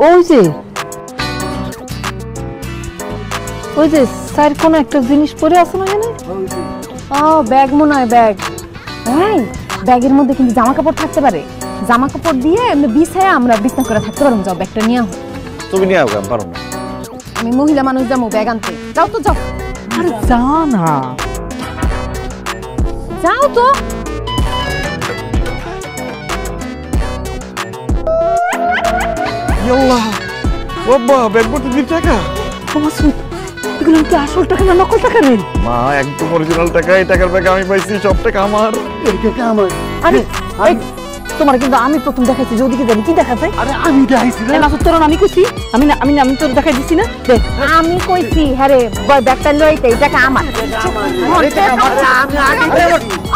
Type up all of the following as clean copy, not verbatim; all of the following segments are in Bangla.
ওই যে স্যার কোন একটা জিনিস পরে আছে না এখানে? ও ব্যাগ মনে হয়, ব্যাগ। এই ব্যাগের মধ্যে কিন্তু জামা কাপড় থাকতে পারে, জামা কাপড় দিয়ে এমনি বিছায় আমরা বিছনা করে থাকতে পারবো। যাও ব্যাগটা নিয়ে আও। তুমি নিয়ে আও, আমি পারো না। আমি মহিলা মানুষ যাবো ব্যাগ আনতে। যাও তো যাও। আরে যা না, যাও তো। আল্লাহ বাবা, ব্যাগ ভর্তি 2 টাকা। এগুলো কি আসল টাকা না নকল টাকা রে? মা একদম অরিজিনাল টাকা। এই টাকার ব্যাগ আমি পাইছি, সব টাকা আমার। এই টাকা আমার। আরে তোমার কিন্তু আমি প্রথম দেখাইছি যে ওদিকে যাবি, কি দেখাচ্ছে? আরে আমি দেখাইছি না। না তোর আমি কইছি, আমি তোর দেখাই দিছি না। দেখ আমি কইছি, হ্যাঁ রে ব্যাগটা লইতে, এই টাকা আমার। আরে টাকা আমার, আমি আগে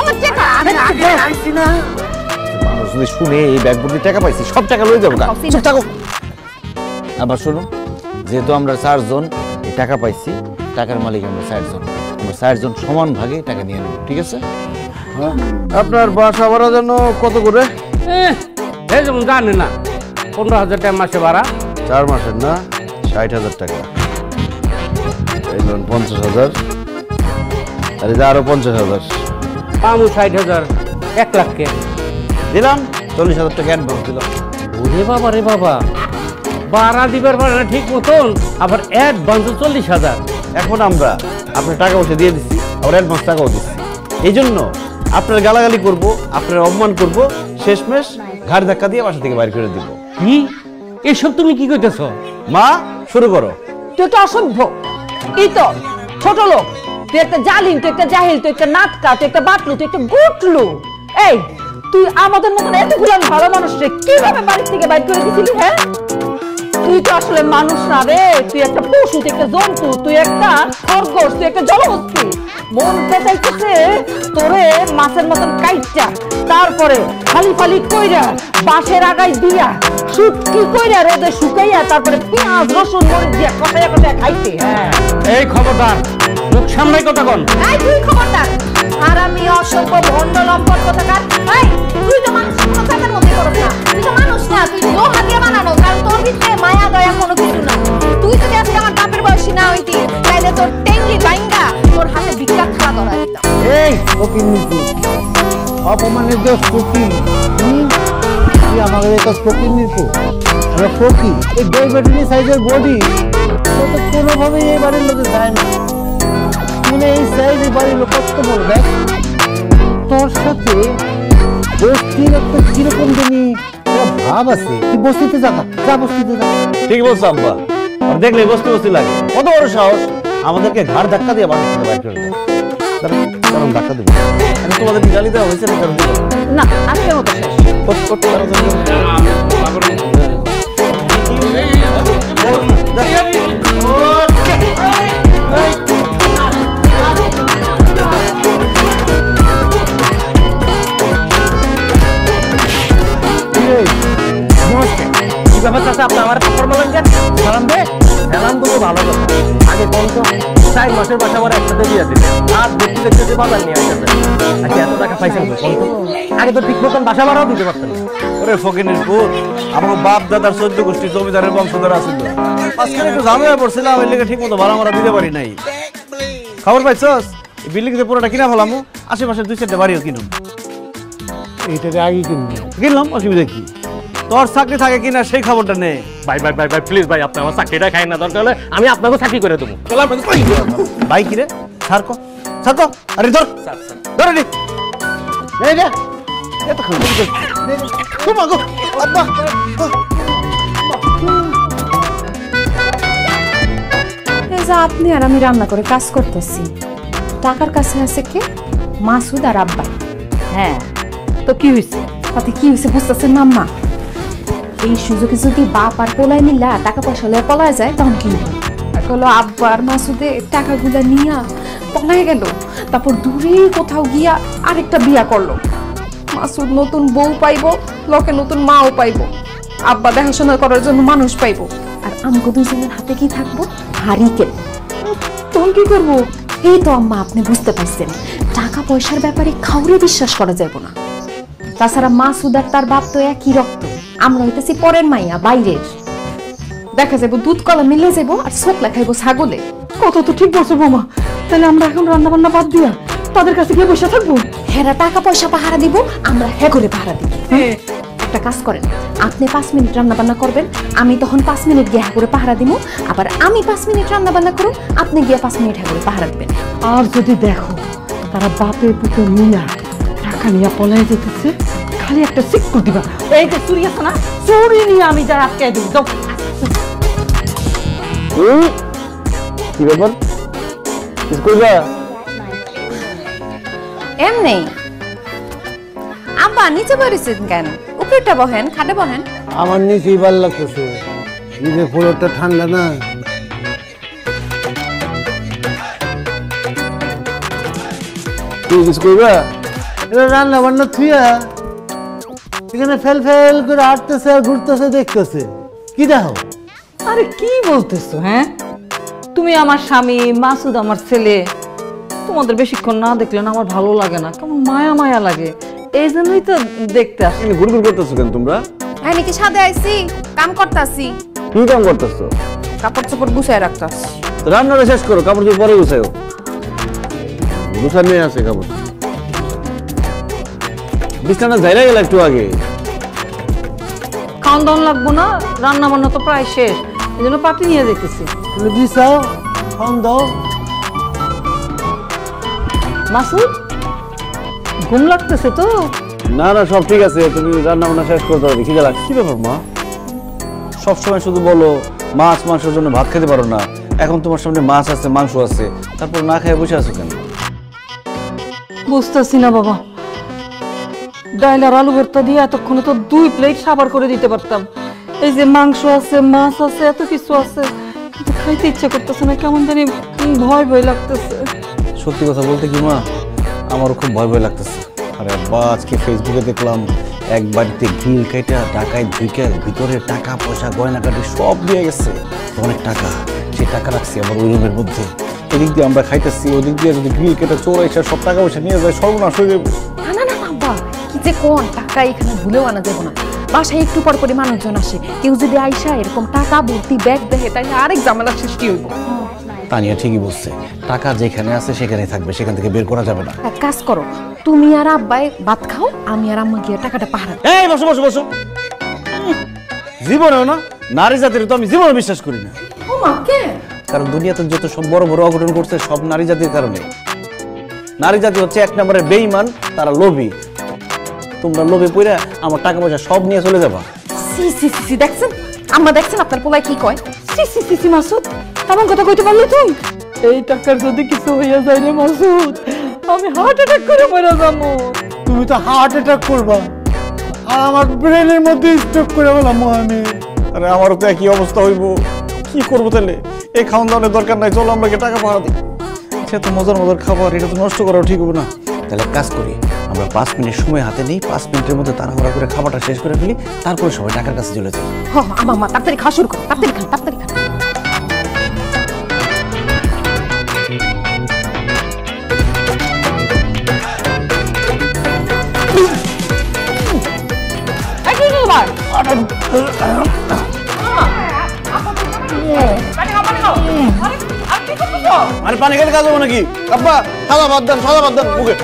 আমার টাকা আমি আগে আইছি না। মানুষ যদি শুনে এই ব্যাগ ভর্তি টাকা পাইছি, সব টাকা লয়ে যাবো। চুপ থাকো। আবার শুনো, যেহেতু আমরা 4 জন এই টাকা পাইছি, টাকার মালিক আমরা 4 জন। আমরা 4 জন সমান ভাগে টাকা নিয়ে নেব, ঠিক আছে? আপনার বাসা ভাড়া যেন কত করে? এই যেমন জানি না, 15,000 টাকা মাসে ভাড়া। 4 মাসের না, 60,000 টাকা। এই লোন 50,000, আর এই যে আরো 50,000। পামু 60,000, 1 লাখ কে দিলাম। 40,000 টাকা অ্যাডভান্স দিলাম। ওরে বাবা রে বাবা, ভাড়া দিবার পারে না ঠিক মতন, আবার অ্যাডভান্স 40,000। এখন আমরা আপনার টাকা পয়সা দিয়ে দিচ্ছি, আবার অ্যাডভান্স টাকাও দিচ্ছি। এই জন্য আপনার গালাগালি করব, আপনার অপমান করব, শেষমেশ ঘাড় ধাক্কা দিয়ে বাসা থেকে বাইর করে দিব। কি এসব তুমি কি কইতেছ? মা শুরু করো। তুই তো অসভ্য, কি তো ছোট লোক, তুই একটা জালিম, তুই একটা জাহিল, তুই একটা নাটকা, তুই একটা বাটলু, তুই একটা গুটলু। এই তুই আমাদের মতন এতগুলো ভালো মানুষকে কিভাবে বাড়ি থেকে বাইর করে দিছিলি? হ্যাঁ, তুই তো আসলে মানুষ না রে, তুই একটা পশু, তুই একটা জন্তু, তুই একটা খরগোশ, তুই একটা জলহস্তি। মনটা চাইতেছে তোরে মাছের মতন কাইটা, তারপরে ফালি ফালি কইরা বাঁশের আগায় দিয়া শুটকি কইরা রোদে শুকাইয়া, তারপরে পেঁয়াজ রসুন মরিচ দিয়া কষাইয়া কষাইয়া খাইতে। হ্যাঁ এই খবরদার, লোক সামলাই কথা কন। এই তুই খবরদার, আর আমি অসভ্য ভণ্ড লম্পট কোথাকার। এই তুই তো মানুষের কোনো কাজের মধ্যে করছ না, তুই তো মানুষ না, তুই লোহা দিয়ে বানানো, কারণ তোর ভিতরে মায়া দয়া কোনো কিছু না। তুই যদি আজকে আমার বাপের বয়সী না হইতি, তাইলে তোর টেঙ্গি বাইঙ্গা তোর হাতে ভিক্ষা খাওয়া ধরা দিতাম। এই ফকির নিকু, অপমানের দোষ ফকির। তুই আমাকে একটা ফকির নিকু, আমরা ফকির। এই ডেভিডনি সাইজের বডি তো কোনোভাবেই এই বাড়ির লোকে যায় না। মানে এই সাইজের বাড়ির লোক কত বড় দেখ, তোর সাথে বস্তির একটা কিরকম জানি ভাব আছে। তুই বস্তিতে যা, বস্তিতে যা। ঠিক বলছো আব্বা, আর দেখলে বস্তি বস্তি লাগে। কত বড় সাহস আমাদেরকে ঘাড় ধাক্কা দিয়ে বাসা থেকে বাইর করে দেয়। কারণ ধাক্কা দেবো তোমাদের গালি দেওয়া হয়েছে না, কারণ দিল না, আজকের মতো শেষ। সালাম দে, সালাম তো ভালো কথা। আগে কোন তো 4 মাসের বাসা আমার একসাথে দিয়ে দিলে, আর দেখতে দেখতে বাজার নিয়ে আসবে। আচ্ছা এত টাকা পাইছেন কোন তো? আগে তো ঠিক মতন বাসা ভাড়াও দিতে পারতেন না। ওরে ফকিনের পুত, আমার বাপ দাদার 14 গোষ্ঠী জমিদারের বংশধর আছে। আজকাল একটু ঝামেলা পড়ছিলাম, ওই লেগে ঠিক মতো ভাড়া মারা দিতে পারি নাই। খবর পাইছস? এই বিল্ডিং তে পুরোটা কিনা ফেলামু, আশেপাশে 2-4টা বাড়িও কিনুম। এইটাকে আগে কিনলাম, অসুবিধা কি? তোর চাকরি থাকে কিনা সেই খবরটা নে। ভাই ভাই ভাই ভাই প্লিজ ভাই, আপনি আমার চাকরিটা খাই না, দরকার হলে আমি আপনাকে চাকরি করে দেবো। ভাই কিরে ছাড়কো ছাড়কো, আরে ধর ধরে নি। এই রে এত খালি তোমা গো আব্বা। এই যে আপনি আর আমি রান্না করে কাজ করতেছি, টাকার কাছে আছে কে? মাসুদ আর আব্বা। হ্যাঁ তো কি হয়েছে? তাতে কি হয়েছে বুঝতেছেন না আম্মা? এই সুযোগে যদি বাপ আর পোলায় মিলা টাকা পয়সা লয়ে পলায় যায়, তখন কি হলো? আব্বা আর মাসুদে টাকাগুলা নিয়া পলায় গেল, তারপর দূরে কোথাও গিয়া আরেকটা বিয়া করলো। মাসুদ নতুন বউ পাইবো, লোকে নতুন মাও পাইবো, আব্বা দেখাশোনা করার জন্য মানুষ পাইবো, আর আমগো দুজনের হাতে কি থাকবো? হারিকেন। তখন কি করবো? এই তো আম্মা আপনি বুঝতে পারছেন, টাকা পয়সার ব্যাপারে কাউরে বিশ্বাস করা যাবে না। তাছাড়া মাসুদ আর তার বাপ তো একই রক্ত, আমরা হইতেছি পরের মাইয়া, বাইরের। দেখা যাবো দুধ কলা মিলে যাবো আর ছোকলা খাইবো ছাগলে। কত তো ঠিক বলছো বৌমা। তাহলে আমরা এখন রান্না বান্না বাদ দিয়া তাদের কাছে গিয়ে বসে থাকবো? হেরা টাকা পয়সা পাহারা দিব, আমরা হ্যাঁ করে পাহারা দিব। একটা কাজ করেন, আপনি 5 মিনিট রান্না বান্না করবেন, আমি তখন 5 মিনিট গিয়ে হ্যাঁ করে পাহারা দিব। আবার আমি 5 মিনিট রান্না বান্না করুন, আপনি গিয়ে 5 মিনিট হ্যাঁ করে পাহারা দিবেন। আর যদি দেখো তারা বাপে পুতে মিনা টাকা নিয়ে পলাই যেতেছে, খালি একটা সিক্কু দিবা। এই যে চুরি আছে না, চুরি নিয়ে আমি যা আটকে দিব। কি ব্যাপার কিছু কইবা? এমনি আব্বা নিচে বসেছেন কেন? উপরেটা বহেন, খাটে বহেন। আমার নিচেই ভালো লাগতেছে, নিজের ফ্লোরটা ঠান্ডা না। তুই কিছু কইবা? এটা রান্না বান্না থুইয়া এখানে ফেল ফেল করে হাঁটতেছে আর ঘুরতেছে, দেখতেছে কি দেখো? আরে কি বলতেছো? হ্যাঁ, তুমি আমার স্বামী, মাসুদ আমার ছেলে, তোমাদের বেশিক্ষণ না দেখলে না আমার ভালো লাগে না, কেমন মায়া মায়া লাগে। এই জন্যই তো দেখতে আসি। গুড়গুড় করতেছো কেন তোমরা? হ্যাঁ নাকি সাথে আইছি, কাম করতেছি, কি কাম করতেছো? কাপড় চোপড় গুছায় রাখতেছি। রান্নাটা শেষ করো, কাপড় দিয়ে পরে গুছাইও। গুছা নিয়ে আসে কাপড়। বিছানা যাইরা গেল একটু আগে। খাওয়ান দাওয়ান লাগবো না, রান্না বান্না তো প্রায় শেষ, এই জন্য পাটি নিয়ে যেতেছি। তুমি দিছাও ফোন দাও। মাসুদ ঘুম লাগতেছে তো? না না সব ঠিক আছে, তুমি রান্না বান্না শেষ করতে হবে। খিদে লাগছে। কি ব্যাপার মা, সবসময় শুধু বলো মাছ মাংসের জন্য ভাত খেতে পারো না, এখন তোমার সামনে মাছ আছে মাংস আছে, তারপর না খেয়ে বসে আছো কেন? বুঝতেছি না বাবা, ডাইল আর আলু ভর্তা দিয়ে এতক্ষণে তো 2 প্লেট সাবার করে দিতে পারতাম। এই যে মাংস আছে, মাছ আছে, এত কিছু আছে, কিন্তু খাইতে ইচ্ছা করতেছে না, কেমন জানি ভয় ভয় লাগতেছে। সত্যি কথা বলতে কি মা, আমারও খুব ভয় ভয় লাগতেছে। আরে আব্বা, আজকে ফেসবুকে দেখলাম এক বাড়িতে গ্রিল কেটে টাকায় ঢুকে ভিতরে টাকা পয়সা গয়নাকাটি সব দিয়ে গেছে, অনেক টাকা। সেই টাকা রাখছি আমার ওই রুমের মধ্যে। এদিক দিয়ে আমরা খাইতেছি, ওদিক দিয়ে যদি গ্রিল কেটে চোর এসে সব টাকা পয়সা নিয়ে যায়, সর্বনাশ হয়ে যাবে। না না না আব্বা, কি যে কোন টাকা এখানে ভুলেও আনা যাবো না। বাসায় একটু পর পরে মানুষজন আসে, কেউ যদি আইসা এরকম টাকা ভর্তি ব্যাগ দেখে, তাহলে আরেক ঝামেলার সৃষ্টি হইব। তানিয়া ঠিকই বলছে, টাকা যেখানে আছে সেখানেই থাকবে, সেখান থেকে বের করা যাবে না। এক কাজ করো, তুমি আর আব্বাই ভাত খাও, আমি আর আম্মা গিয়ে টাকাটা পাহারা। এই বসো বসো বসো। জীবনেও না, নারী জাতির তো আমি জীবনে বিশ্বাস করি না। ও মা কে? কারণ দুনিয়াতে যত সব বড় বড় অঘটন করছে সব নারী জাতির কারণে। নারী জাতি হচ্ছে 1 নম্বরের বেঈমান, তারা লোভী। তোমরা লোভে পড়ে আমার টাকা পয়সা সব নিয়ে চলে যাবা। সি সি সি, দেখছেন আম্মা, দেখছেন আপনার পোলায় কি কয়? সি সি সি সি মাসুদ, এমন কথা কইতে পারলি তুই? এই টাকার যদি কিছু হইয়া যায় রে মাসুদ, আমি হার্ট অ্যাটাক করে মরে যাবো। তুমি তো হার্ট অ্যাটাক করবা, আর আমার ব্রেনের মধ্যে স্ট্রোক করে বললাম আমি। আরে আমারও তো একই অবস্থা হইব, কি করবো তাহলে? এই খাওয়ান দাওয়ানের দরকার নাই, চলো আমরা টাকা পাহারা দিই। সে তো মজার মজার খাবার, এটা তো নষ্ট করাও ঠিক হবে না। তাহলে কাজ করি, আমরা 5 মিনিট সময় হাতে নিই, 5 মিনিটের মধ্যে তাড়াহুড়া করে খাবারটা শেষ করে ফেলি, তারপরে সবাই টাকার কাছে চলে যাই। হ্যাঁ আম্মা, তাড়াতাড়ি খাওয়া শুরু করো, তাড়াতাড়ি খান, তাড়াতাড়ি খান। আরে পানি খেলে কাজ হবে নাকি? আব্বা সাদা ভাত দেন, সাদা ভাত দেন মুখে।